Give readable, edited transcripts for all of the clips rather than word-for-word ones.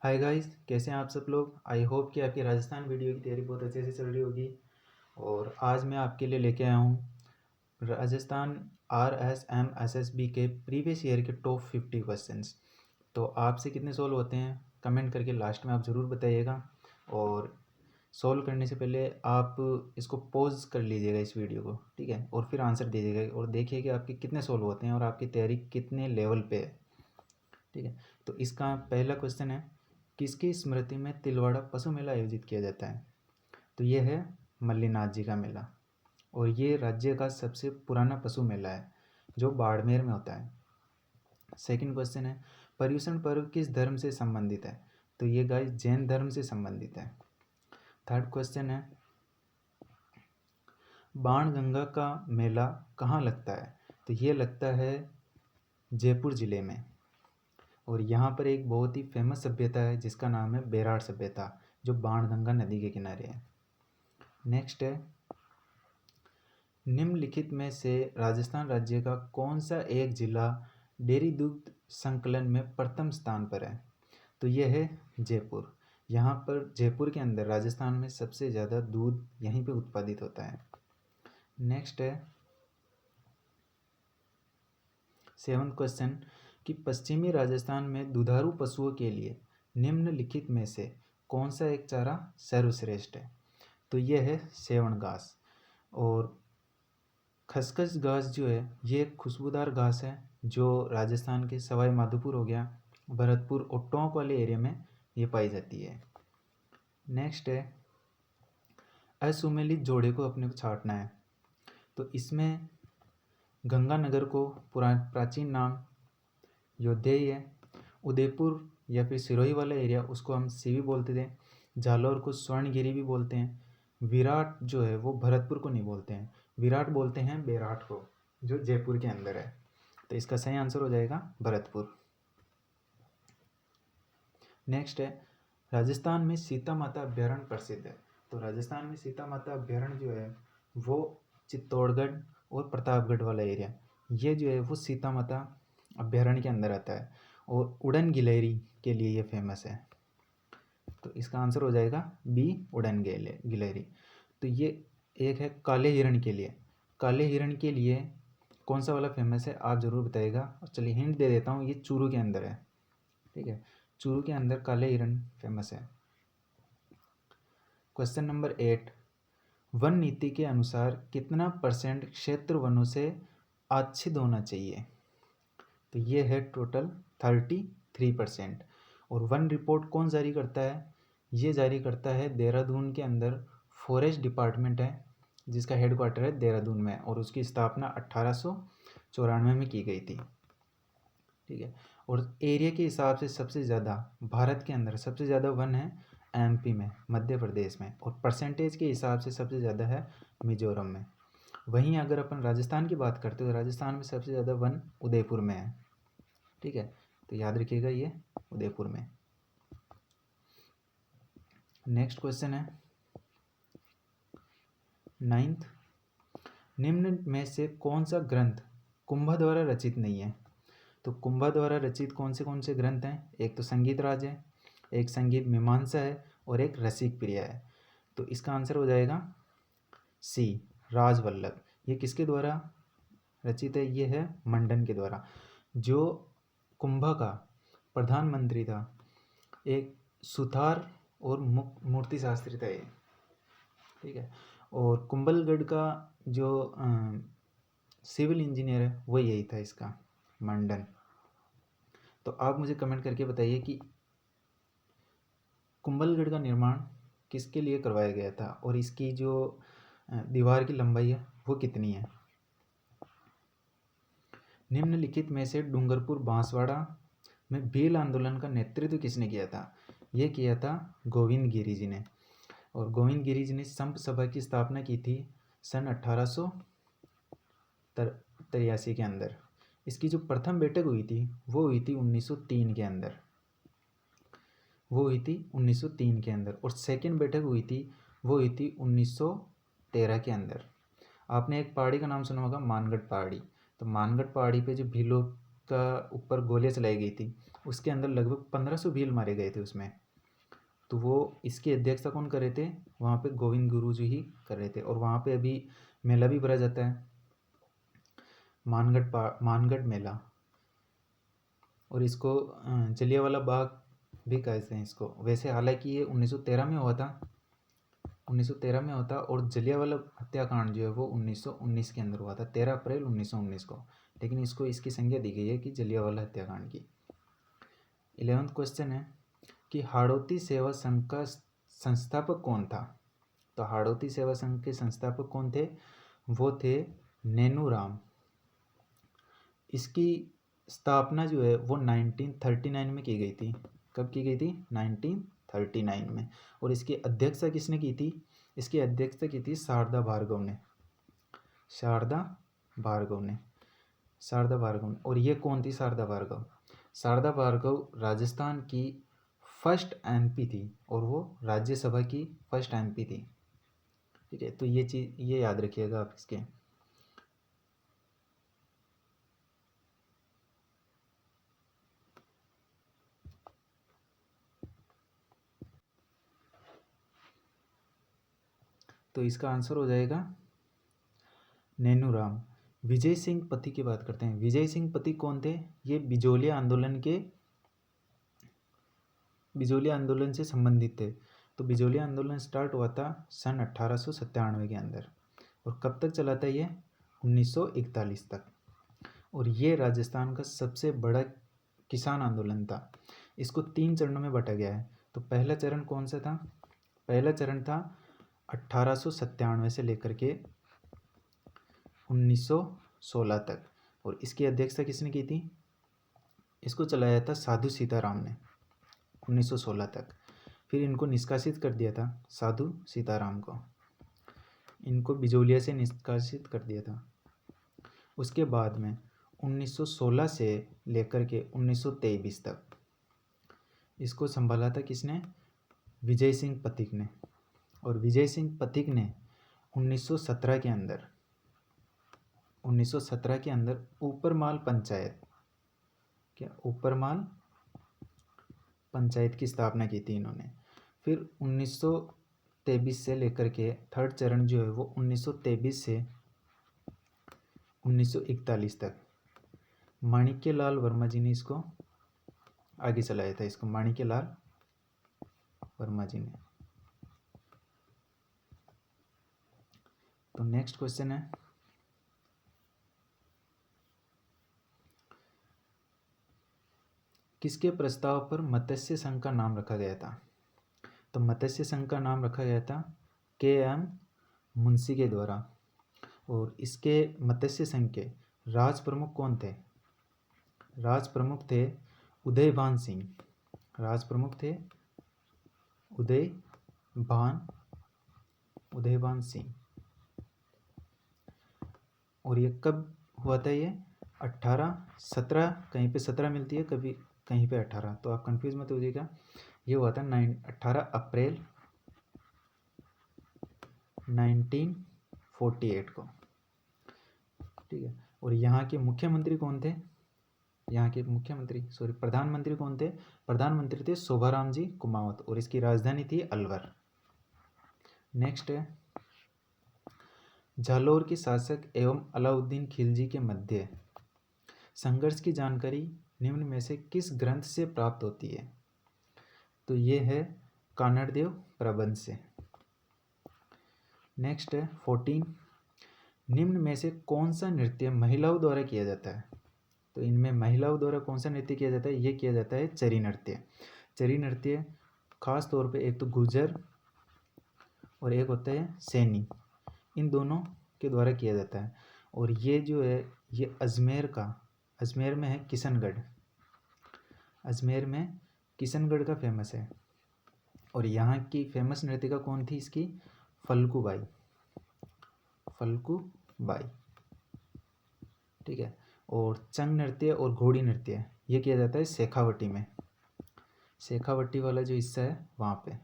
Hi guys, कैसे हैं आप सब लोग। आई होप कि आपकी राजस्थान वीडियो की तैयारी बहुत अच्छे से चल रही होगी। और आज मैं आपके लिए लेके आया हूँ राजस्थान RSM SSB के प्रीवियस ईयर के टॉप 50 क्वेश्चंस। तो आपसे कितने सॉल्व होते हैं कमेंट करके लास्ट में आप ज़रूर बताइएगा। और सॉल्व करने से पहले आप इसको पॉज कर लीजिएगा इस वीडियो को, ठीक है, और फिर आंसर दीजिएगा और देखिए कि आपके कितने सॉल्व होते हैं और आपकी तैयारी कितने लेवल पे है, ठीक है। तो इसका पहला क्वेश्चन है, किसकी स्मृति में तिलवाड़ा पशु मेला आयोजित किया जाता है। तो ये है मल्लीनाथ जी का मेला, और ये राज्य का सबसे पुराना पशु मेला है जो बाड़मेर में होता है। सेकंड क्वेश्चन है, पर्युषण पर्व किस धर्म से संबंधित है। तो ये गाइस जैन धर्म से संबंधित है। थर्ड क्वेश्चन है, बाणगंगा का मेला कहाँ लगता है। तो ये लगता है जयपुर ज़िले में, और यहाँ पर एक बहुत ही फेमस सभ्यता है जिसका नाम है बेराट सभ्यता, जो बाणगंगा नदी के किनारे है। नेक्स्ट है, निम्नलिखित में से राजस्थान राज्य का कौन सा एक जिला डेयरी दुग्ध संकलन में प्रथम स्थान पर है। तो यह है जयपुर। यहाँ पर जयपुर के अंदर राजस्थान में सबसे ज़्यादा दूध यहीं पे उत्पादित होता है। नेक्स्ट है सेवंथ क्वेश्चन, कि पश्चिमी राजस्थान में दुधारू पशुओं के लिए निम्नलिखित में से कौन सा एक चारा सर्वश्रेष्ठ है। तो यह है सेवण घास। और खसखस घास जो है ये एक खुशबूदार घास है जो राजस्थान के सवाई माधोपुर हो गया, भरतपुर और टोंक वाले एरिया में ये पाई जाती है। नेक्स्ट है, असुमेलित जोड़े को अपने को छांटना है। तो इसमें गंगानगर को प्राचीन नाम योध्या ही है, उदयपुर या फिर सिरोही वाला एरिया उसको हम सीवी बोलते थे, जालौर को स्वर्णगिरी भी बोलते हैं, विराट जो है वो भरतपुर को नहीं बोलते हैं, विराट बोलते हैं बेराट को जो जयपुर के अंदर है। तो इसका सही आंसर हो जाएगा भरतपुर। नेक्स्ट है, राजस्थान में सीता माता अभ्यारण्य प्रसिद्ध है। तो राजस्थान में सीता माता अभ्यारण्य जो है वो चित्तौड़गढ़ और प्रतापगढ़ वाला एरिया, ये जो है वो सीता माता अभ्यारण्य के अंदर आता है, और उड़न गिलहरी के लिए ये फेमस है। तो इसका आंसर हो जाएगा बी, उड़न गिलहरी। तो ये एक है काले हिरण के लिए। काले हिरण के लिए कौन सा वाला फेमस है आप ज़रूर बताइएगा। और चलिए हिंट दे देता हूँ, ये चूरू के अंदर है, ठीक है, चूरू के अंदर काले हिरण फेमस है। क्वेश्चन नंबर 8, वन नीति के अनुसार कितना % क्षेत्र वनों से आच्छादित होना चाहिए। तो ये है टोटल 33%। और वन रिपोर्ट कौन जारी करता है, ये जारी करता है देहरादून के अंदर फॉरेस्ट डिपार्टमेंट है जिसका हेडक्वार्टर है देहरादून में, और उसकी स्थापना 1894 में की गई थी, ठीक है। और एरिया के हिसाब से सबसे ज़्यादा भारत के अंदर सबसे ज़्यादा वन है MP में, मध्य प्रदेश में, और परसेंटेज के हिसाब से सबसे ज़्यादा है मिजोरम में। वहीं अगर अपन राजस्थान की बात करते हो तो राजस्थान में सबसे ज़्यादा वन उदयपुर में है, ठीक है। तो याद रखिएगा ये उदयपुर में। नेक्स्ट क्वेश्चन है 9th, निम्न में से कौन सा ग्रंथ कुंभा द्वारा रचित नहीं है। तो कुंभा द्वारा रचित कौन से ग्रंथ हैं, एक तो संगीत राज है, एक संगीत मीमांसा है, और एक रसिक प्रिया है। तो इसका आंसर हो जाएगा सी, राजवल्लभ। ये किसके द्वारा रचित है, ये है मंडन के द्वारा, जो कुंभा का प्रधानमंत्री था, एक सुथार और मूर्ति शास्त्री था ये, ठीक है। और कुंभलगढ़ का जो सिविल इंजीनियर है वो यही था इसका, मंडन। तो आप मुझे कमेंट करके बताइए कि कुंभलगढ़ का निर्माण किसके लिए करवाया गया था, और इसकी जो दीवार की लंबाई है वो कितनी है। निम्नलिखित में से डूंगरपुर बांसवाड़ा में भील आंदोलन का नेतृत्व किसने किया था। ये किया था गोविंद गिरी जी ने, और गोविंद गिरी जी ने संप सभा की स्थापना की थी सन 1883 के अंदर। इसकी जो प्रथम बैठक हुई थी वो हुई थी 1903 के अंदर, और सेकंड बैठक हुई थी वो हुई थी 1913 के अंदर। आपने एक पहाड़ी का नाम सुना होगा, मानगढ़ पहाड़ी। तो मानगढ़ पहाड़ी पे जो भीलों का ऊपर गोलियां चलाई गई थी, उसके अंदर लगभग 1500 भील मारे गए थे उसमें। तो वो इसकी अध्यक्षता कौन कर रहे थे? वहाँ पे गोविंद गुरु जी ही कर रहे थे। और वहाँ पे अभी मेला भी भरा जाता है, मानगढ़ मेला। और इसको जलियांवाला बाग भी कहते हैं इसको। वैसे हालांकि ये 1913 में हुआ था, 1913 में होता, और जलियांवाला हत्याकांड जो है वो 1919 के अंदर हुआ था, 13 अप्रैल 1919 को। लेकिन इसको इसकी संज्ञा दी गई है कि जलियांवाला हत्याकांड की। 11वां क्वेश्चन है कि हाड़ौती सेवा संघ का संस्थापक कौन था? तो हाड़ौती सेवा संघ के संस्थापक कौन थे? वो थे नैनूराम। इसकी स्थापना जो है वो 1939 में की गई थी। कब की गई थी? 1939 में। और इसकी अध्यक्षता किसने की थी? इसकी अध्यक्षता की थी शारदा भार्गव ने। शारदा भार्गव। और ये कौन थी शारदा भार्गव? शारदा भार्गव राजस्थान की फर्स्ट एमपी थी, और वो राज्यसभा की फर्स्ट एमपी थी। ठीक है, तो ये चीज़ ये याद रखिएगा आप इसके। तो इसका आंसर हो जाएगा नैनूराम। विजय सिंह पति की बात करते हैं। विजय सिंह पति कौन थे? ये बिजोलिया आंदोलन से संबंधित थे। तो बिजोलिया आंदोलन स्टार्ट हुआ था सन 1897 के अंदर, और कब तक चला था ये? 1941 तक। और ये राजस्थान का सबसे बड़ा किसान आंदोलन था। इसको 3 चरणों में बांटा गया है। तो पहला चरण कौन सा था? पहला चरण था 1897 से लेकर के 1916 तक। और इसकी अध्यक्षता किसने की थी? इसको चलाया था साधु सीताराम ने 1916 तक। फिर इनको निष्कासित कर दिया था, साधु सीताराम को, इनको बिजोलिया से निष्कासित कर दिया था। उसके बाद में 1916 से लेकर के 1923 तक इसको संभाला था किसने? विजय सिंह पथिक ने। और विजय सिंह पथिक ने 1917 के अंदर ऊपरमाल पंचायत की स्थापना की थी इन्होंने। फिर 1923 से लेकर के थर्ड चरण जो है वो 1923 से 1941 तक माणिक्यलाल वर्मा जी ने इसको आगे चलाया था, इसको माणिक्यलाल वर्मा जी ने। तो नेक्स्ट क्वेश्चन है किसके प्रस्ताव पर मत्स्य संघ का नाम रखा गया था? तो मत्स्य संघ का नाम रखा गया था KM मुंशी के द्वारा। और इसके मत्स्य संघ के राज प्रमुख कौन थे? राज प्रमुख थे उदयभान सिंह। और ये कब हुआ था? ये 17 कहीं पे 17 मिलती है, कभी कहीं पे 18, तो आप कंफ्यूज मत होइएगा। ये हुआ था 18 अप्रैल 1948 को। ठीक है। और यहाँ के मुख्यमंत्री कौन थे? प्रधानमंत्री कौन थे? प्रधानमंत्री थे शोभाराम जी कुमावत, और इसकी राजधानी थी अलवर। नेक्स्ट है जालौर के शासक एवं अलाउद्दीन खिलजी के मध्य संघर्ष की जानकारी निम्न में से किस ग्रंथ से प्राप्त होती है? तो ये है कानड़देव प्रबंध से। नेक्स्ट है 14 निम्न में से कौन सा नृत्य महिलाओं द्वारा किया जाता है? तो इनमें महिलाओं द्वारा कौन सा नृत्य किया जाता है? ये किया जाता है चरी नृत्य। चरी नृत्य खास तौर पे एक तो गुर्जर और एक होता है सैनी, इन दोनों के द्वारा किया जाता है। और ये जो है ये अजमेर में है किशनगढ़ का फेमस है। और यहाँ की फेमस नृत्यिका कौन थी इसकी? फल्गुबाई। ठीक है। और चंग नृत्य और घोड़ी नृत्य ये किया जाता है शेखावटी में। शेखावटी वाला जो हिस्सा है वहाँ पे।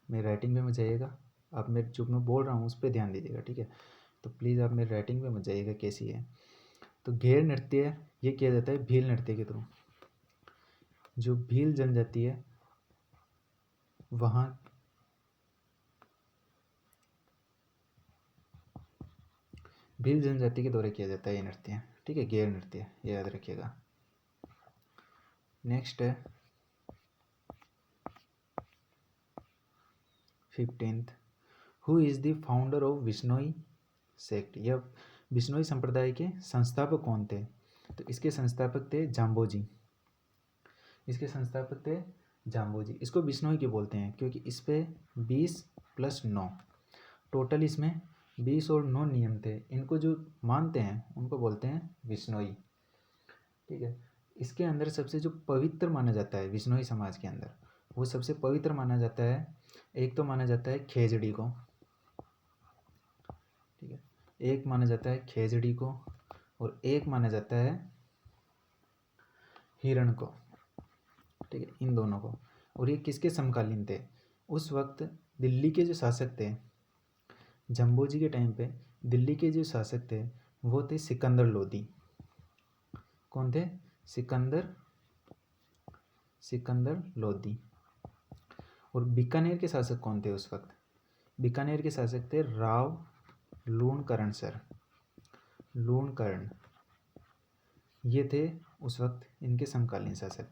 मेरी राइटिंग में मत जाइएगा, आप जो मैं बोल रहा हूँ उस पर ध्यान दीजिएगा। ठीक है, तो प्लीज़ आप मेरी राइटिंग में मत जाइएगा कैसी है। तो घेर नृत्य ये किया जाता है भील नृत्य के थ्रू। जो भील जनजाति है वहाँ भील जनजाति के द्वारा किया जाता है ये नृत्य, ठीक है, घेर नृत्य, ये याद रखिएगा। नेक्स्ट है 15th, who is the founder of Bishnoi sect. यह विश्नोई संप्रदाय के संस्थापक कौन थे? तो इसके संस्थापक थे जाम्बोजी। इसके संस्थापक थे जाम्बोजी। इसको विश्नोई क्यों बोलते हैं? क्योंकि इस पे 20 + 9 टोटल इसमें 20 और 9 नियम थे। इनको जो मानते हैं उनको बोलते हैं विश्नोई, ठीक है। इसके अंदर सबसे जो पवित्र माना जाता है विश्नोई समाज के अंदर, वो सबसे पवित्र माना जाता है, एक तो माना जाता है खेजड़ी को, ठीक है, एक माना जाता है खेजड़ी को और एक माना जाता है हिरण को, ठीक है, इन दोनों को। और ये किसके समकालीन थे? उस वक्त दिल्ली के जो शासक थे जम्बोजी के टाइम पे, दिल्ली के जो शासक थे वो थे सिकंदर लोदी। कौन थे? सिकंदर लोदी। और बीकानेर के शासक कौन थे उस वक्त? बीकानेर के शासक थे राव लूणकरण सर, लूणकरण, ये थे उस वक्त इनके समकालीन शासक।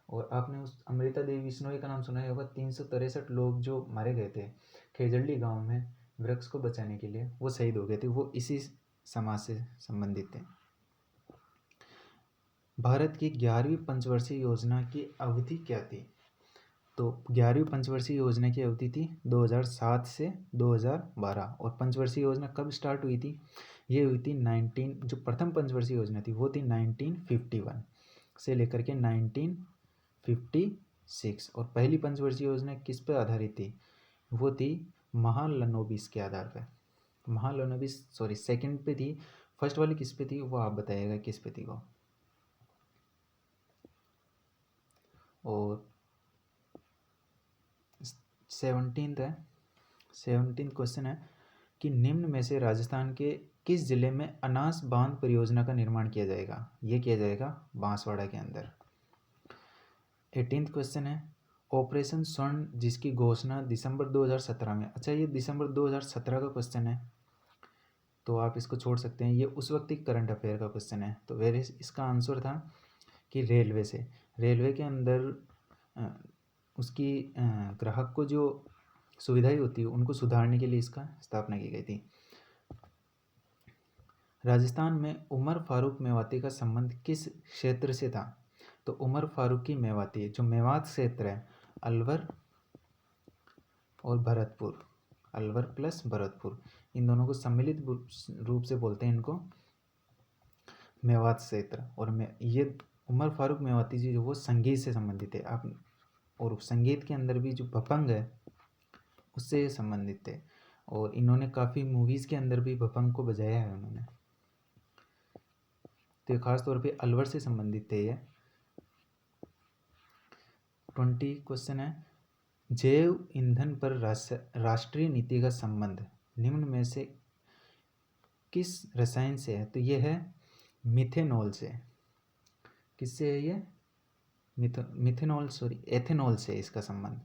और आपने उस अमृता देवी बिश्नोई का नाम सुना ही होगा। 363 लोग जो मारे गए थे खेजड़ी गांव में वृक्ष को बचाने के लिए, वो शहीद हो गए थे, वो इसी समाज से संबंधित थे। भारत की 11वीं पंचवर्षीय योजना की अवधि क्या थी? तो 11वीं पंचवर्षीय योजना की अवधि थी 2007 से 2012। और पंचवर्षीय योजना कब स्टार्ट हुई थी? ये हुई थी जो प्रथम पंचवर्षीय योजना थी वो थी 1951 से लेकर के 1956। और पहली पंचवर्षीय योजना किस पर आधारित थी? वो थी महालनोबिस के आधार पर। महालनोबिस सेकंड पे थी, फर्स्ट वाली किस पे थी वो आप बताइएगा किस पे थी वो। और 17th क्वेश्चन है कि निम्न में से राजस्थान के किस जिले में अनास बांध परियोजना का निर्माण किया जाएगा? ये किया जाएगा बांसवाड़ा के अंदर। 18th क्वेश्चन है ऑपरेशन स्वर्ण जिसकी घोषणा दिसंबर 2017 में। अच्छा, ये दिसंबर 2017 का क्वेश्चन है तो आप इसको छोड़ सकते हैं, ये उस वक्त एक करंट अफेयर का क्वेश्चन है। तो वेर इसका आंसर था कि रेलवे से, रेलवे के अंदर उसकी ग्राहक को जो सुविधाएं होती है उनको सुधारने के लिए इसका स्थापना की गई थी। राजस्थान में उमर फारूक मेवाती का संबंध किस क्षेत्र से था? तो उमर फारूकी मेवाती जो मेवात क्षेत्र है, अलवर और भरतपुर, अलवर प्लस भरतपुर, इन दोनों को सम्मिलित रूप से बोलते हैं इनको मेवात क्षेत्र। और ये उमर फारूक मेवाती जी जो वो संगीत से संबंधित है। आप और संगीत के अंदर भी जो भपंग है उससे संबंधित थे। और इन्होंने काफ़ी मूवीज़ के अंदर भी भपंग को बजाया है उन्होंने। तो खास तौर पे अलवर से संबंधित थे ये। 20 क्वेश्चन है जैव ईंधन पर राष्ट्रीय नीति का संबंध निम्न में से किस रसायन से है? तो ये है मिथेनॉल से। किससे है ये? एथेनॉल से इसका संबंध,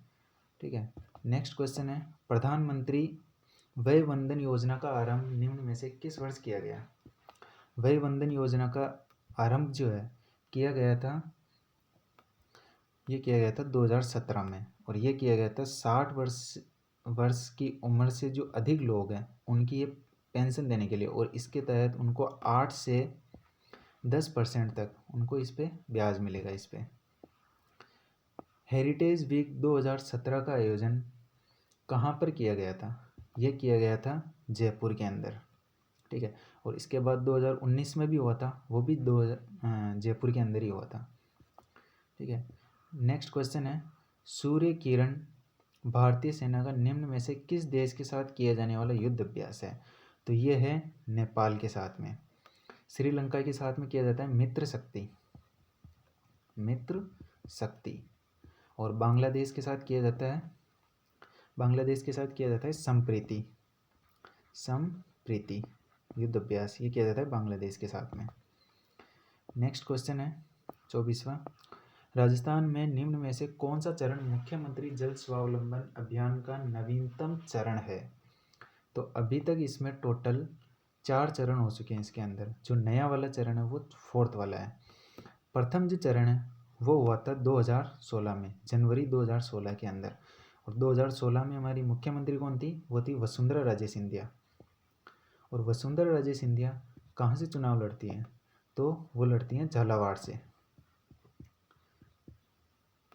ठीक है। नेक्स्ट क्वेश्चन है प्रधानमंत्री वय वंदन योजना का आरंभ निम्न में से किस वर्ष किया गया? वय वंदन योजना का आरंभ जो है किया गया था, ये किया गया था 2017 में। और ये किया गया था 60 वर्ष की उम्र से जो अधिक लोग हैं उनकी ये पेंशन देने के लिए। और इसके तहत उनको 8 से 10% तक उनको इस पर ब्याज मिलेगा इस पर। हेरिटेज वीक 2017 का आयोजन कहाँ पर किया गया था? ये किया गया था जयपुर के अंदर, ठीक है। और इसके बाद 2019 में भी हुआ था, वो भी जयपुर के अंदर ही हुआ था, ठीक है। नेक्स्ट क्वेश्चन है सूर्य किरण भारतीय सेना का निम्न में से किस देश के साथ किया जाने वाला युद्ध अभ्यास है? तो ये है नेपाल के साथ में। श्रीलंका के साथ में किया जाता है मित्र शक्ति। और बांग्लादेश के साथ किया जाता है संप्रीति युद्ध अभ्यास, ये किया जाता है बांग्लादेश के साथ में। नेक्स्ट क्वेश्चन है 24वां। राजस्थान में निम्न में से कौन सा चरण मुख्यमंत्री जल स्वावलंबन अभियान का नवीनतम चरण है? तो अभी तक इसमें टोटल 4 चरण हो चुके हैं इसके अंदर। जो नया वाला चरण है वो 4th वाला है। प्रथम जो चरण है वो हुआ था 2016 में, जनवरी 2016 के अंदर। और 2016 में हमारी मुख्यमंत्री कौन थी? वो थी वसुंधरा राजे सिंधिया। और वसुंधरा राजे सिंधिया कहाँ से चुनाव लड़ती हैं? तो वो लड़ती हैं झालावाड़ से।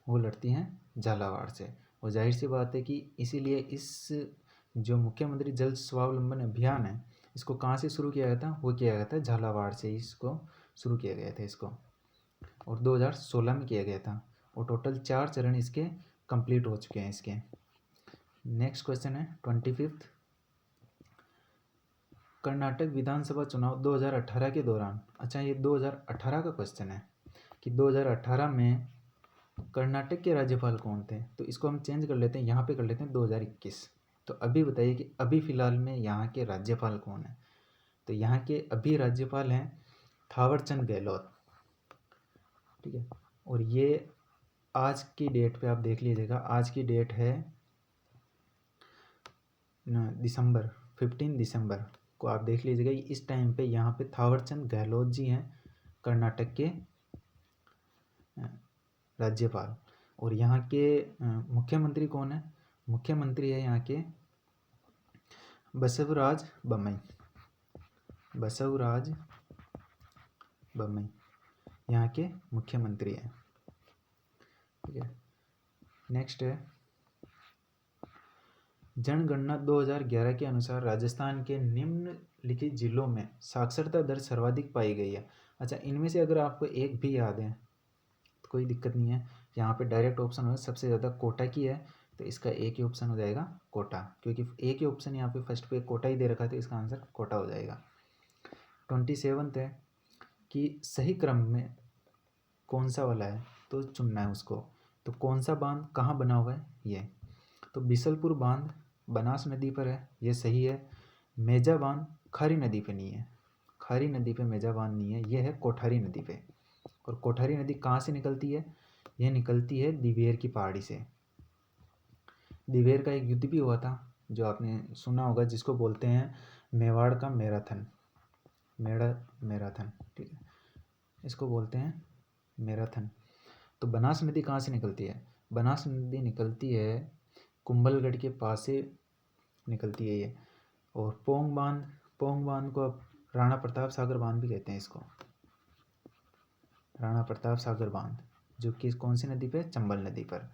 वो लड़ती हैं झालावाड़ से। और जाहिर सी बात है कि इसीलिए इस जो मुख्यमंत्री जल स्वावलंबन अभियान है इसको कहाँ से शुरू किया गया था? वो किया गया था झालावाड़ से, इसको शुरू किया गया था इसको। और 2016 में किया गया था। और टोटल 4 चरण इसके कंप्लीट हो चुके हैं इसके। नेक्स्ट क्वेश्चन है 25th। कर्नाटक विधानसभा चुनाव 2018 के दौरान, अच्छा ये 2018 का क्वेश्चन है कि 2018 में कर्नाटक के राज्यपाल कौन थे? तो इसको हम चेंज कर लेते हैं, यहाँ पे कर लेते हैं 2021। तो अभी बताइए कि अभी फ़िलहाल में यहाँ के राज्यपाल कौन है? तो यहाँ के अभी राज्यपाल हैं थावरचंद गहलोत। ठीक है। और ये आज की डेट पे आप देख लीजिएगा, आज की डेट है दिसंबर 15 दिसंबर को आप देख लीजिएगा। इस टाइम पे यहाँ पे थावरचंद गहलोत जी हैं कर्नाटक के राज्यपाल। और यहाँ के मुख्यमंत्री कौन है? मुख्यमंत्री है यहाँ के बसवराज बोम्मई। बसवराज बोम्मई यहाँ के मुख्यमंत्री हैं। ठीक है। नेक्स्ट है जनगणना 2011 के अनुसार राजस्थान के निम्नलिखित जिलों में साक्षरता दर सर्वाधिक पाई गई है। अच्छा, इनमें से अगर आपको एक भी याद है तो कोई दिक्कत नहीं है, यहाँ पे डायरेक्ट ऑप्शन हो, सबसे ज़्यादा कोटा की है तो इसका एक ही ऑप्शन हो जाएगा कोटा, क्योंकि एक ही ऑप्शन यहाँ पे फर्स्ट पे कोटा ही दे रखा है तो इसका आंसर कोटा हो जाएगा। 27th है कि सही क्रम में कौन सा वाला है तो चुनना है उसको। तो कौन सा बांध कहाँ बना हुआ है? ये तो बिसलपुर बांध बनास नदी पर है, ये सही है। मेजा बांध खारी नदी पे नहीं है, खारी नदी पे मेजा बांध नहीं है, ये है कोठारी नदी पे। और कोठारी नदी कहाँ से निकलती है? यह निकलती है दिवेर की पहाड़ी से। दिवेर का एक युद्ध भी हुआ था जो आपने सुना होगा, जिसको बोलते हैं मेवाड़ का मैराथन। मैराथन, ठीक है, इसको बोलते हैं मैराथन। तो बनास नदी कहाँ से निकलती है? बनास नदी निकलती है कुंभलगढ़ के पास से निकलती है ये। और पोंग बांध को अब राणा प्रताप सागर बांध भी कहते हैं इसको, राणा प्रताप सागर बांध, जो कि कौन सी नदी पे? चंबल नदी पर।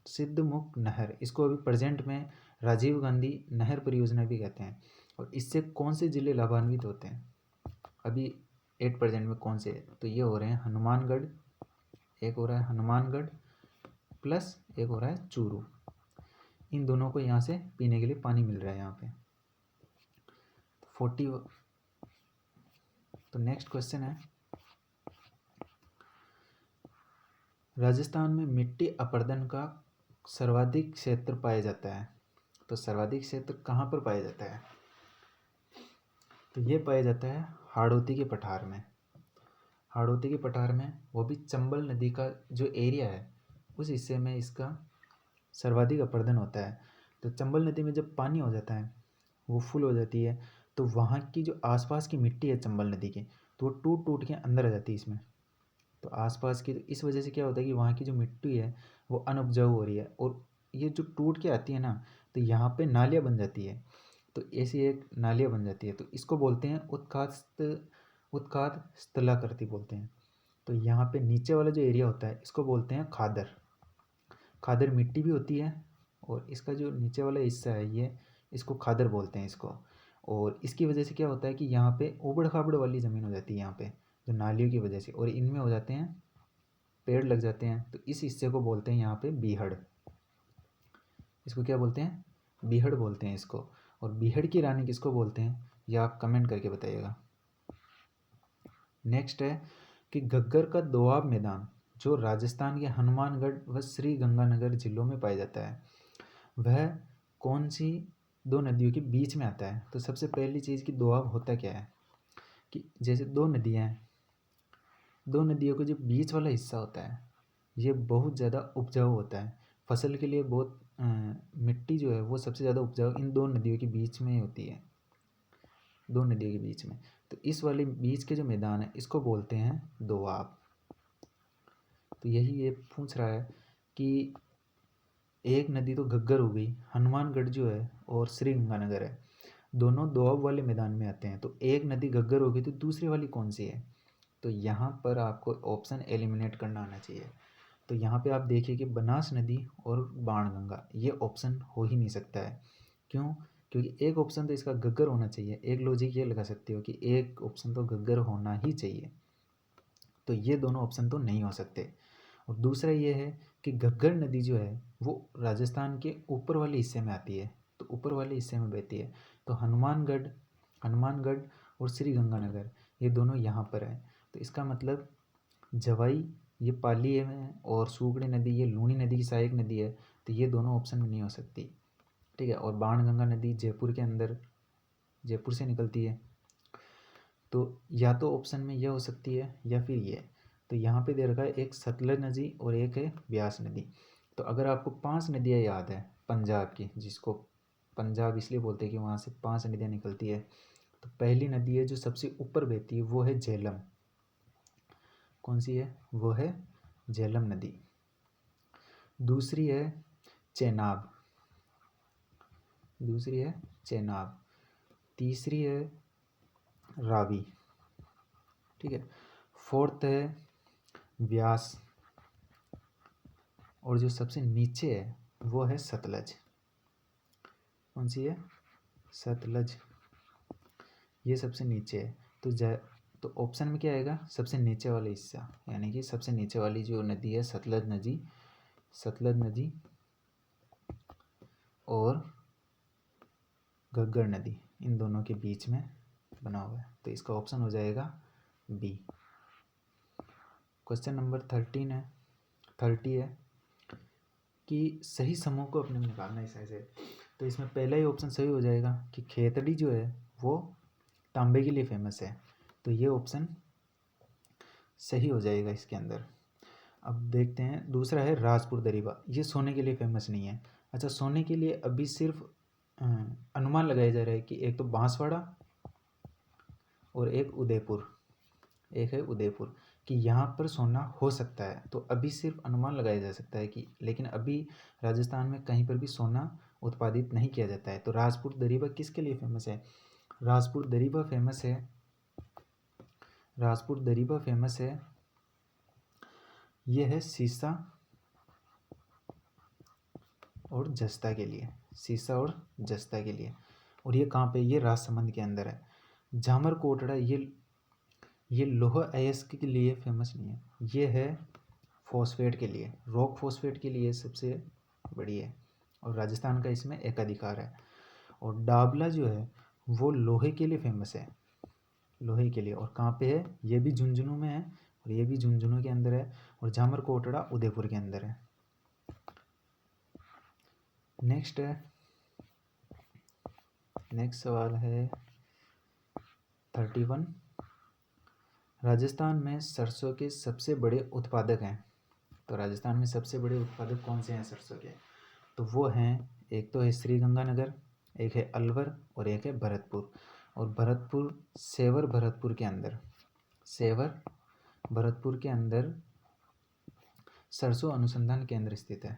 सिद्धमुख नहर, इसको अभी प्रेजेंट में राजीव गांधी नहर परियोजना भी कहते हैं। और इससे कौन से जिले लाभान्वित होते हैं अभी एट प्रेजेंट में? कौन से? तो ये हो रहे हैं हनुमानगढ़, एक हो रहा है हनुमानगढ़ प्लस एक हो रहा है चूरू। इन दोनों को यहाँ से पीने के लिए पानी मिल रहा है यहाँ पे। 40। तो नेक्स्ट क्वेश्चन है राजस्थान में मिट्टी अपरदन का सर्वाधिक क्षेत्र पाया जाता है। तो सर्वाधिक क्षेत्र कहाँ पर पाया जाता है? तो ये पाया जाता है हाड़ौती के पठार में। हाड़ौती के पठार में, वो भी चंबल नदी का जो एरिया है उस हिस्से में इसका सर्वाधिक अपरदन होता है। तो चंबल नदी में जब पानी हो जाता है, वो फुल हो जाती है, तो वहाँ की जो आसपास की मिट्टी है चंबल नदी की, तो वो टूट टूट के अंदर आ जाती है इसमें। तो आसपास की, तो इस वजह से क्या होता है कि वहाँ की जो मिट्टी है वो अनउपजाऊ हो रही है, और ये जो टूट के आती है ना, तो यहाँ पे नालियाँ बन जाती है। तो ऐसी एक नालियाँ बन जाती है, तो इसको बोलते हैं उत्खात स्थलाकृति बोलते हैं। तो यहाँ पे नीचे वाला जो एरिया होता है इसको बोलते हैं खादर। खादर मिट्टी भी होती है, और इसका जो नीचे वाला हिस्सा है ये, इसको खादर बोलते हैं इसको। और इसकी वजह से क्या होता है कि यहाँ पे ऊबड़ खाबड़ वाली ज़मीन हो जाती है यहाँ पे, जो नालियों की वजह से, और इनमें हो जाते हैं पेड़ लग जाते हैं। तो इस हिस्से को बोलते हैं यहाँ पे बीहड़। इसको क्या बोलते हैं? बीहड़ बोलते हैं इसको। और बीहड़ की रानी किसको बोलते हैं, यह आप कमेंट करके बताइएगा। नेक्स्ट है कि घग्गर का दोआब मैदान जो राजस्थान के हनुमानगढ़ व श्री गंगानगर जिलों में पाया जाता है, वह कौन सी दो नदियों के बीच में आता है? तो सबसे पहली चीज़ कि दोआब होता क्या है कि जैसे दो नदियाँ हैं, दो नदियों का जो बीच वाला हिस्सा होता है ये बहुत ज़्यादा उपजाऊ होता है। फसल के लिए बहुत मिट्टी जो है वो सबसे ज़्यादा उपजाऊ इन दो नदियों के बीच में होती है, दो नदियों के बीच में। तो इस वाले बीच के जो मैदान है इसको बोलते हैं दोआब। तो यही ये पूछ रहा है कि एक नदी तो घग्गर हो गई, हनुमानगढ़ जो है और श्री गंगानगर है, दोनों दोआब वाले मैदान में आते हैं। तो एक नदी घग्गर हो गई तो दूसरी वाली कौन सी है? तो यहाँ पर आपको ऑप्शन एलिमिनेट करना आना चाहिए। तो यहाँ पे आप देखिए कि बनास नदी और बाणगंगा ये ऑप्शन हो ही नहीं सकता है। क्यों? क्योंकि एक ऑप्शन तो इसका घग्गर होना चाहिए। एक लॉजिक ये लगा सकते हो कि एक ऑप्शन तो घग्गर होना ही चाहिए, तो ये दोनों ऑप्शन तो नहीं हो सकते। और दूसरा ये है कि घग्गर नदी जो है वो राजस्थान के ऊपर वाले हिस्से में आती है, तो ऊपर वाले हिस्से में बहती है। तो हनुमानगढ़ और श्री गंगानगर ये दोनों यहाँ पर है। तो इसका मतलब जवाई ये पाली है और सूगड़ी नदी ये लूनी नदी की सहायक नदी है, तो ये दोनों ऑप्शन में नहीं हो सकती। ठीक है। और बाणगंगा नदी जयपुर के अंदर, जयपुर से निकलती है, तो या तो ऑप्शन में यह हो सकती है या फिर ये। तो यहाँ पे दे रखा है एक सतलज नदी और एक है ब्यास नदी। तो अगर आपको 5 नदियाँ याद है पंजाब की, जिसको पंजाब इसलिए बोलते हैं कि वहाँ से 5 नदियाँ निकलती है, तो पहली नदी है जो सबसे ऊपर बहती है वो है झेलम। कौन सी है? वो है झेलम नदी। दूसरी है चेनाब, तीसरी है रावी। ठीक है। फोर्थ है व्यास, और जो सबसे नीचे है वो है सतलज। कौन सी है? सतलज, ये सबसे नीचे है। तो ऑप्शन में क्या आएगा? सबसे नीचे वाला हिस्सा, यानी कि सबसे नीचे वाली जो नदी है सतलज नदी और घग्गर नदी, इन दोनों के बीच में बना हुआ है। तो इसका ऑप्शन हो जाएगा बी। क्वेश्चन नंबर 30 है कि सही समूह को अपने में निकालना है ऐसे। तो इसमें पहला ही ऑप्शन सही हो जाएगा कि खेतड़ी जो है वो तांबे के लिए फेमस है, तो ये ऑप्शन सही हो जाएगा इसके अंदर। अब देखते हैं, दूसरा है राजपुर दरीबा, ये सोने के लिए फेमस नहीं है। अच्छा, सोने के लिए अभी सिर्फ अनुमान लगाया जा रहा है कि एक तो बांसवाड़ा और एक है उदयपुर, कि यहाँ पर सोना हो सकता है। तो अभी सिर्फ अनुमान लगाया जा सकता है कि, लेकिन अभी राजस्थान में कहीं पर भी सोना उत्पादित नहीं किया जाता है। तो राजपुर दरीबा किसके लिए फेमस है? राजपुर दरीबा फेमस है, ये है सीसा और जस्ता के लिए। और ये कहाँ पे? ये राजसमंद के अंदर है। झामर कोटड़ा ये लोहा अयस्क के लिए फेमस नहीं है, ये है फॉस्फेट के लिए, रॉक फॉस्फेट के लिए सबसे बड़ी है, और राजस्थान का इसमें एकाधिकार है। और डाबला जो है वो लोहे के लिए फेमस है, और कहाँ पे है? ये भी झुंझुनू में है और ये भी झुंझुनू के अंदर है, और झामर कोटड़ा उदयपुर के अंदर है। नेक्स्ट सवाल है 31। राजस्थान में सरसों के सबसे बड़े उत्पादक हैं। तो राजस्थान में सबसे बड़े उत्पादक कौन से हैं सरसों के? तो वो हैं, एक तो है श्री गंगानगर, एक है अलवर और एक है भरतपुर। और सेवर भरतपुर के अंदर सरसों अनुसंधान केंद्र स्थित है।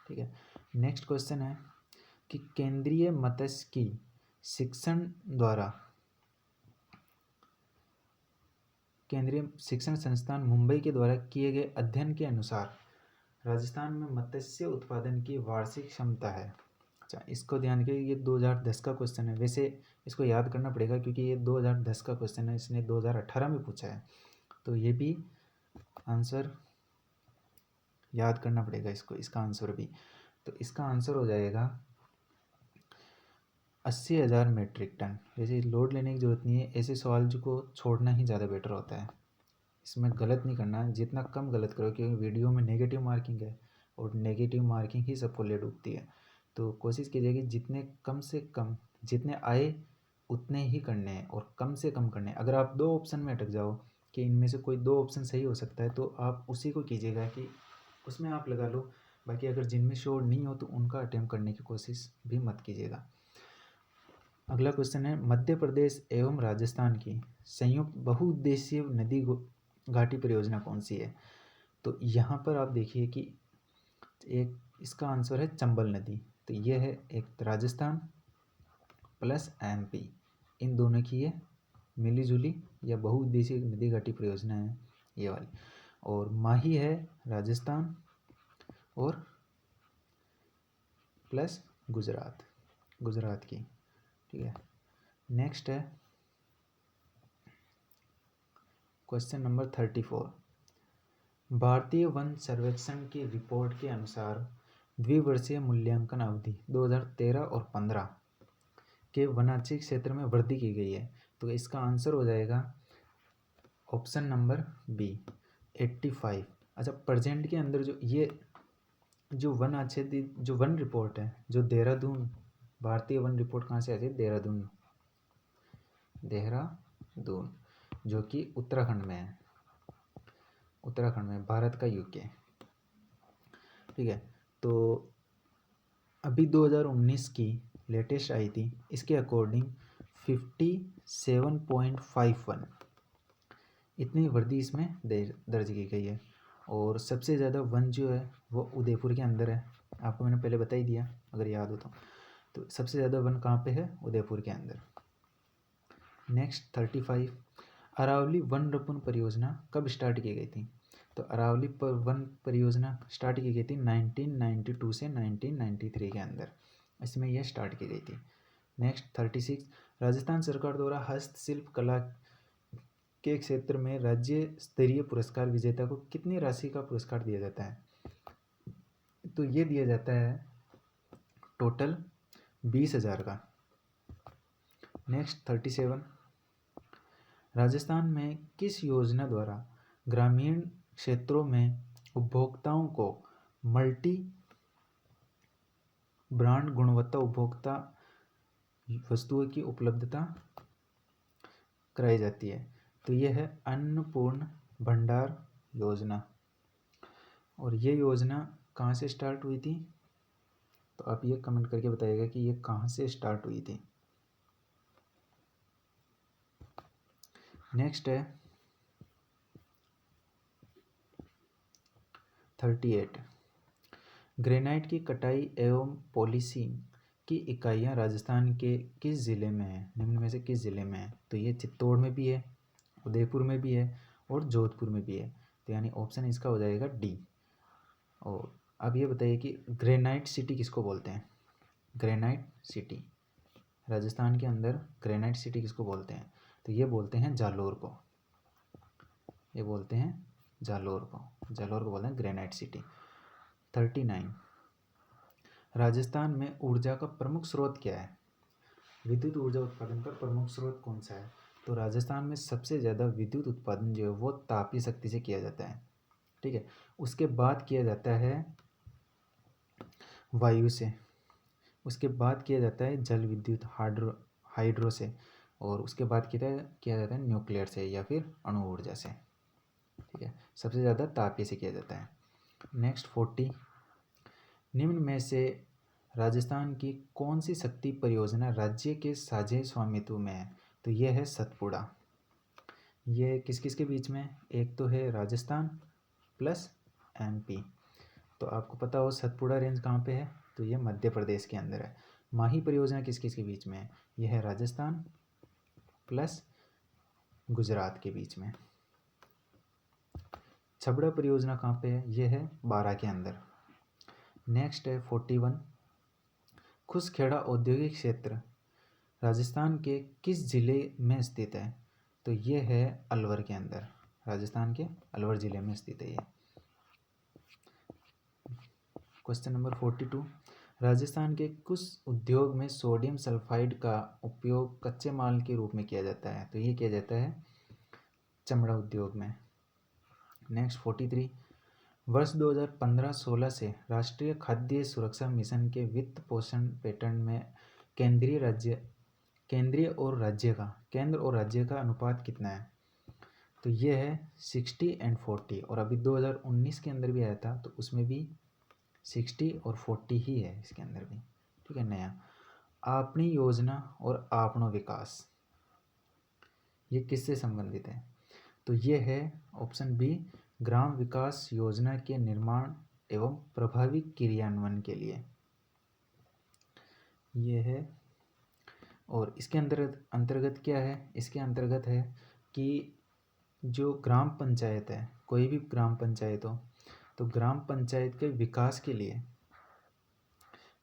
ठीक है। नेक्स्ट क्वेश्चन है कि केंद्रीय मत्स्य शिक्षण संस्थान मुंबई के द्वारा किए गए अध्ययन के अनुसार राजस्थान में मत्स्य उत्पादन की वार्षिक क्षमता है। अच्छा, इसको ध्यान के, ये 2010 का क्वेश्चन है। वैसे इसको याद करना पड़ेगा क्योंकि ये 2010 का क्वेश्चन है, इसने 2018 में पूछा है, तो ये भी आंसर याद करना पड़ेगा इसका आंसर भी। तो इसका आंसर हो जाएगा 80,000 मीट्रिक टन। वैसे लोड लेने की ज़रूरत नहीं है, ऐसे सवाल को छोड़ना ही ज़्यादा बेटर होता है। इसमें गलत नहीं करना है, जितना कम गलत करो, क्योंकि वीडियो में नेगेटिव मार्किंग है और नेगेटिव मार्किंग ही सबको ले डूबती है। तो कोशिश कीजिए कि जितने कम से कम, जितने आए उतने ही करने हैं और कम से कम करने हैं। अगर आप 2 ऑप्शन में अटक जाओ कि इनमें से कोई 2 ऑप्शन सही हो सकता है, तो आप उसी को कीजिएगा कि उसमें आप लगा लो। बाकी अगर जिनमें श्योर नहीं हो तो उनका अटेम्प्ट करने की कोशिश भी मत कीजिएगा। अगला क्वेश्चन है, मध्य प्रदेश एवं राजस्थान की संयुक्त बहुउद्देशीय नदी घाटी परियोजना कौन सी है? तो यहाँ पर आप देखिए कि एक इसका आंसर है चंबल नदी। तो ये है एक राजस्थान प्लस एमपी, इन दोनों की ये मिली जुली या बहुउद्देशीय नदी घाटी परियोजना है ये वाली। और माही है राजस्थान और प्लस गुजरात की, ठीक है। नेक्स्ट है क्वेश्चन नंबर 34। भारतीय वन सर्वेक्षण की रिपोर्ट के अनुसार द्विवर्षीय मूल्यांकन अवधि 2013 और 15 के वनांचल क्षेत्र में वृद्धि की गई है। तो इसका आंसर हो जाएगा ऑप्शन नंबर बी 85। अच्छा, प्रेजेंट के अंदर जो वन रिपोर्ट है, जो देहरादून भारतीय वन रिपोर्ट कहाँ से आती है? देहरादून, जो कि उत्तराखंड में है, भारत का यूके, ठीक है। तो अभी 2019 की लेटेस्ट आई थी, इसके अकॉर्डिंग 57.51 इतनी वृद्धि इसमें दर्ज की गई है। और सबसे ज़्यादा वन जो है वो उदयपुर के अंदर है, आपको मैंने पहले बता ही दिया अगर याद हो तो सबसे ज़्यादा वन कहाँ पे है? उदयपुर के अंदर। नेक्स्ट 35, अरावली वन रोपण परियोजना कब स्टार्ट की गई थी? तो अरावली पर वन परियोजना स्टार्ट की गई थी 1992 से 1993 के अंदर, इसमें यह स्टार्ट की गई थी। नेक्स्ट 36, राजस्थान सरकार द्वारा हस्तशिल्प कला के क्षेत्र में राज्य स्तरीय पुरस्कार विजेता को कितनी राशि का पुरस्कार दिया जाता है? तो ये दिया जाता है टोटल 20,000 का। नेक्स्ट 37, राजस्थान में किस योजना द्वारा ग्रामीण क्षेत्रों में उपभोक्ताओं को मल्टी ब्रांड गुणवत्ता उपभोक्ता वस्तुओं की उपलब्धता कराई जाती है? तो यह है अन्नपूर्ण भंडार योजना। और ये योजना कहाँ से स्टार्ट हुई थी? तो आप ये कमेंट करके बताइएगा कि ये कहाँ से स्टार्ट हुई थी। नेक्स्ट है 38, ग्रेनाइट की कटाई एवं पॉलिशिंग की इकाइयाँ राजस्थान के किस ज़िले में है? निम्न में से किस ज़िले में है? तो ये चित्तौड़ में भी है, उदयपुर में भी है और जोधपुर में भी है। तो यानी ऑप्शन इसका हो जाएगा डी। और अब ये बताइए कि ग्रेनाइट सिटी किसको बोलते हैं? ग्रेनाइट सिटी राजस्थान के अंदर ग्रेनाइट सिटी किसको बोलते हैं? तो ये बोलते हैं जालोर को, जालोर को बोलते हैं ग्रेनाइट सिटी। 39, राजस्थान में ऊर्जा का प्रमुख स्रोत क्या है? विद्युत ऊर्जा उत्पादन का प्रमुख स्रोत कौन सा है? तो राजस्थान में सबसे ज़्यादा विद्युत उत्पादन जो है वो तापीय शक्ति से किया जाता है, ठीक है। उसके बाद किया जाता है वायु से, उसके बाद किया जाता है जल विद्युत हाइड्रो से, और उसके बाद किया जाता है न्यूक्लियर से या फिर अणु ऊर्जा से, ठीक है। सबसे ज़्यादा तापीय से किया जाता है। नेक्स्ट 40, निम्न में से राजस्थान की कौन सी शक्ति परियोजना राज्य के साझे स्वामित्व में है? तो यह है सतपुड़ा। ये किस किस के बीच में? एक तो है राजस्थान प्लस एमपी। तो आपको पता हो सतपुड़ा रेंज कहाँ पे है? तो ये मध्य प्रदेश के अंदर है। माही परियोजना किस किस के बीच में है? यह है राजस्थान प्लस गुजरात के बीच में। छबड़ा परियोजना कहाँ पे है? यह है बारां के अंदर। नेक्स्ट है 41, खुसखेड़ा औद्योगिक क्षेत्र राजस्थान के किस जिले में स्थित है? तो ये है अलवर के अंदर, राजस्थान के अलवर जिले में स्थित है ये। क्वेश्चन नंबर 42, राजस्थान के कुछ उद्योग में सोडियम सल्फाइड का उपयोग कच्चे माल के रूप में किया जाता है? तो ये किया जाता है चमड़ा उद्योग में। नेक्स्ट 43, वर्ष 2015-16 से राष्ट्रीय खाद्य सुरक्षा मिशन के वित्त पोषण पैटर्न में केंद्र और राज्य का अनुपात कितना है? तो ये है 60 एंड 40, और अभी 2019 के अंदर भी आया था तो उसमें भी 60 और 40 ही है इसके अंदर भी। ठीक है, नया अपनी योजना और आपनो विकास, ये किससे संबंधित है? तो ये है ऑप्शन बी, ग्राम विकास योजना के निर्माण एवं प्रभावी क्रियान्वयन के लिए ये है। और इसके अंतर्गत क्या है? इसके अंतर्गत है कि जो ग्राम पंचायत है, कोई भी ग्राम पंचायत हो, तो ग्राम पंचायत के विकास के लिए,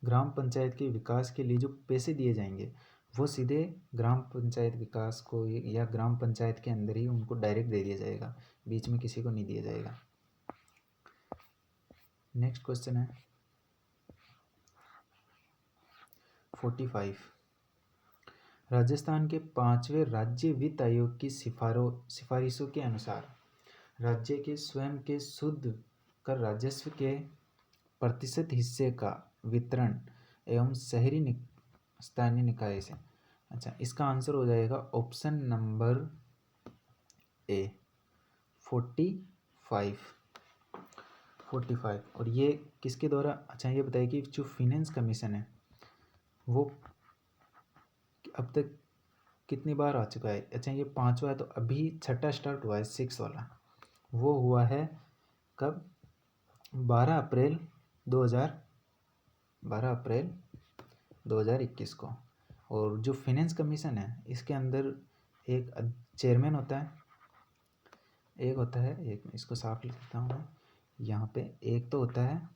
ग्राम पंचायत के विकास के लिए जो पैसे दिए जाएंगे वो सीधे ग्राम पंचायत विकास को या ग्राम पंचायत के अंदर ही उनको डायरेक्ट दे दिया जाएगा, बीच में किसी को नहीं दिया जाएगा। नेक्स्ट क्वेश्चन है 45। राजस्थान के 5वें राज्य वित्त आयोग की सिफारिशों के अनुसार राज्य के स्वयं के शुद्ध कर राजस्व के प्रतिशत हिस्से का वितरण एवं शहरी स्थानीय निकाय से। अच्छा, इसका आंसर हो जाएगा ऑप्शन नंबर ए 45। और ये किसके द्वारा? अच्छा, ये बताइए कि जो फिनेंस कमीशन है वो अब तक कितनी बार आ चुका है? अच्छा, ये 5वां है, तो अभी छठा स्टार्ट हुआ है 6 वाला, वो हुआ है कब? 12 अप्रैल 2021 को। और जो फिनेंस कमीशन है इसके अंदर एक चेयरमैन होता है, एक इसको साफ लिख देता हूँ मैं यहाँ पे। एक तो होता है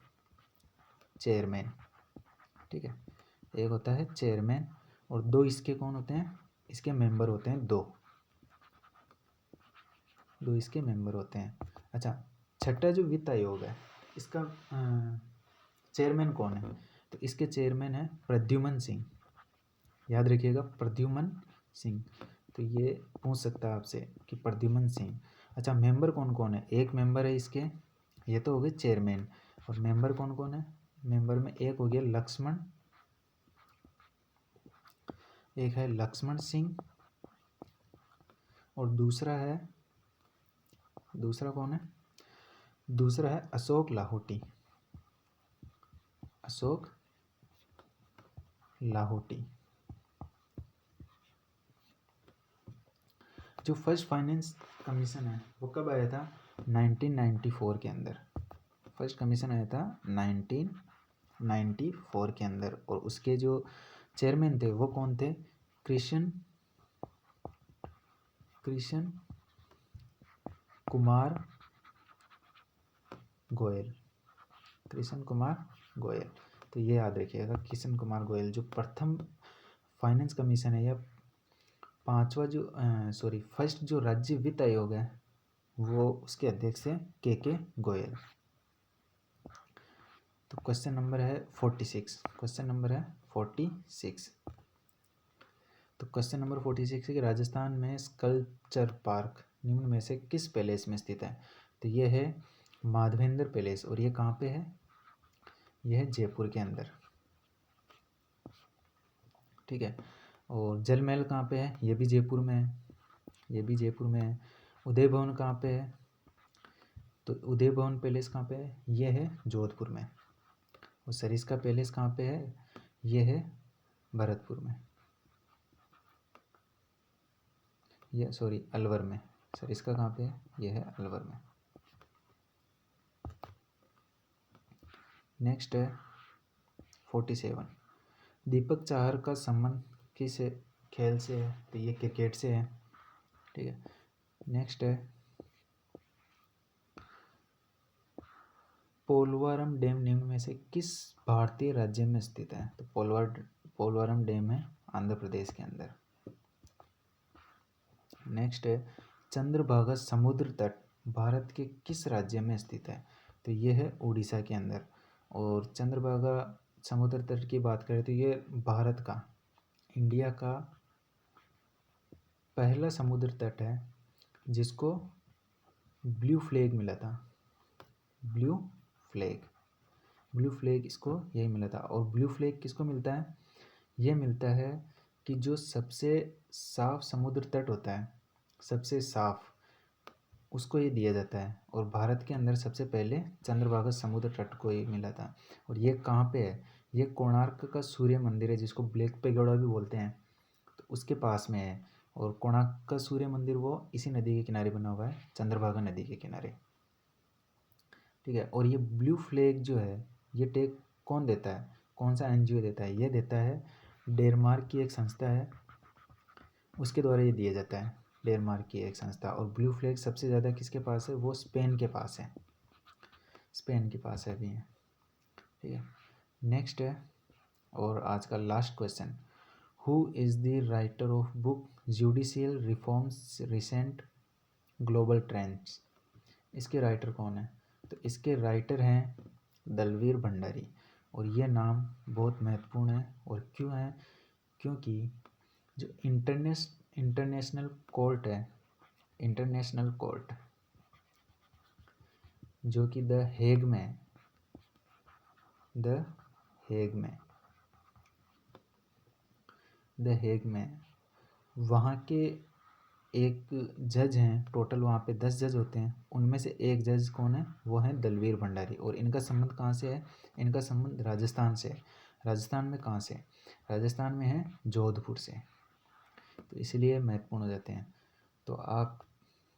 चेयरमैन, ठीक है, एक होता है चेयरमैन, और दो इसके कौन होते हैं? इसके मेंबर होते हैं दो इसके मेंबर होते हैं। अच्छा, छठा जो वित्त आयोग है इसका चेयरमैन कौन है? तो इसके चेयरमैन है प्रद्युमन सिंह, याद रखिएगा प्रद्युमन सिंह। तो ये पूछ सकता है आपसे कि प्रद्युमन सिंह। अच्छा, मेंबर कौन कौन है? एक मेंबर है इसके, ये तो हो गए चेयरमैन, और मेंबर कौन कौन है? मेंबर में एक हो गया लक्ष्मण, एक है लक्ष्मण सिंह, और दूसरा कौन है? दूसरा है अशोक लाहोटी, जो फर्स्ट फाइनेंस कमीशन है वो कब आया था? 1994 के अंदर फर्स्ट कमीशन आया था 1994 के अंदर। और उसके जो चेयरमैन थे वो कौन थे? कृष्ण कुमार गोयल। तो ये याद रखिएगा, कृष्ण कुमार गोयल जो प्रथम फाइनेंस कमीशन है, या पांचवा जो फर्स्ट जो राज्य वित्त आयोग है वो उसके अध्यक्ष है के गोयल। तो क्वेश्चन नंबर है 46। तो क्वेश्चन नंबर 46 है कि राजस्थान में स्कल्पचर पार्क निम्न में से किस पैलेस में स्थित है? तो ये है माधवेंद्र पैलेस, और ये कहाँ पे है? यह है जयपुर के अंदर, ठीक है। और जल महल कहाँ पे है? ये भी जयपुर में है। उदय भवन कहाँ पे है? तो उदय भवन पैलेस कहाँ पे है? ये है जोधपुर में। और सरिस्का पैलेस कहाँ पे है? ये है भरतपुर में, अलवर में। सरिस्का कहाँ पे है? ये है अलवर में। नेक्स्ट है 47। दीपक चाहर का संबंध किस खेल से है? तो ये क्रिकेट से है, ठीक है। नेक्स्ट है पोलवरम डैम निम्न में से किस भारतीय राज्य में स्थित है? तो पोलवरम डैम है आंध्र प्रदेश के अंदर। नेक्स्ट है चंद्रभागा समुद्र तट भारत के किस राज्य में स्थित है? तो ये है उड़ीसा के अंदर। और चंद्रभागा समुद्र तट की बात करें तो ये भारत का, इंडिया का पहला समुद्र तट है जिसको ब्लू फ्लैग मिला था। ब्लू फ्लैग इसको यही मिला था। और ब्लू फ्लैग किसको मिलता है? ये मिलता है कि जो सबसे साफ समुद्र तट होता है, सबसे साफ, उसको ये दिया जाता है। और भारत के अंदर सबसे पहले चंद्रभागा समुद्र तट को ये मिला था। और ये कहाँ पे है? ये कोणार्क का सूर्य मंदिर है, जिसको ब्लैक पेगोडा भी बोलते हैं, तो उसके पास में है। और कोणार्क का सूर्य मंदिर वो इसी नदी के किनारे बना हुआ है, चंद्रभागा नदी के किनारे। ठीक है। और ये ब्लू फ्लैग जो है, ये टैग कौन देता है, कौन सा एनजीओ देता है? ये देता है डेनमार्क की एक संस्था है, उसके द्वारा ये दिया जाता है, डेनमार्क की एक संस्था। और ब्लू फ्लैग सबसे ज़्यादा किसके पास है? वो स्पेन के पास है, स्पेन के पास है अभी है। ठीक है। नेक्स्ट है, और आज का last question, who is the writer of book judicial reforms recent global trends? इसके राइटर कौन है? तो इसके राइटर हैं दलवीर भंडारी। और ये नाम बहुत महत्वपूर्ण है। और क्यों है? क्योंकि जो इंटरनेशनल कोर्ट है, इंटरनेशनल कोर्ट जो कि द हेग में, द हेग में, द हेग में, वहाँ के एक जज हैं, टोटल वहाँ पे 10 जज होते हैं, उनमें से एक जज कौन है? वो है दलवीर भंडारी। और इनका संबंध कहाँ से है? इनका संबंध राजस्थान से है। राजस्थान में कहाँ से? राजस्थान में है जोधपुर से। तो इसलिए महत्वपूर्ण हो जाते हैं। तो आप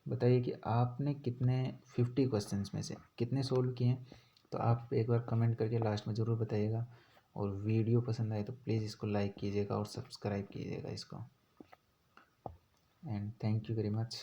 बताइए कि आपने कितने 50 क्वेश्चंस में से कितने सोल्व किए हैं? तो आप एक बार कमेंट करके लास्ट में ज़रूर बताइएगा। और वीडियो पसंद आए तो प्लीज़ इसको लाइक कीजिएगा और सब्सक्राइब कीजिएगा इसको। And thank you very much.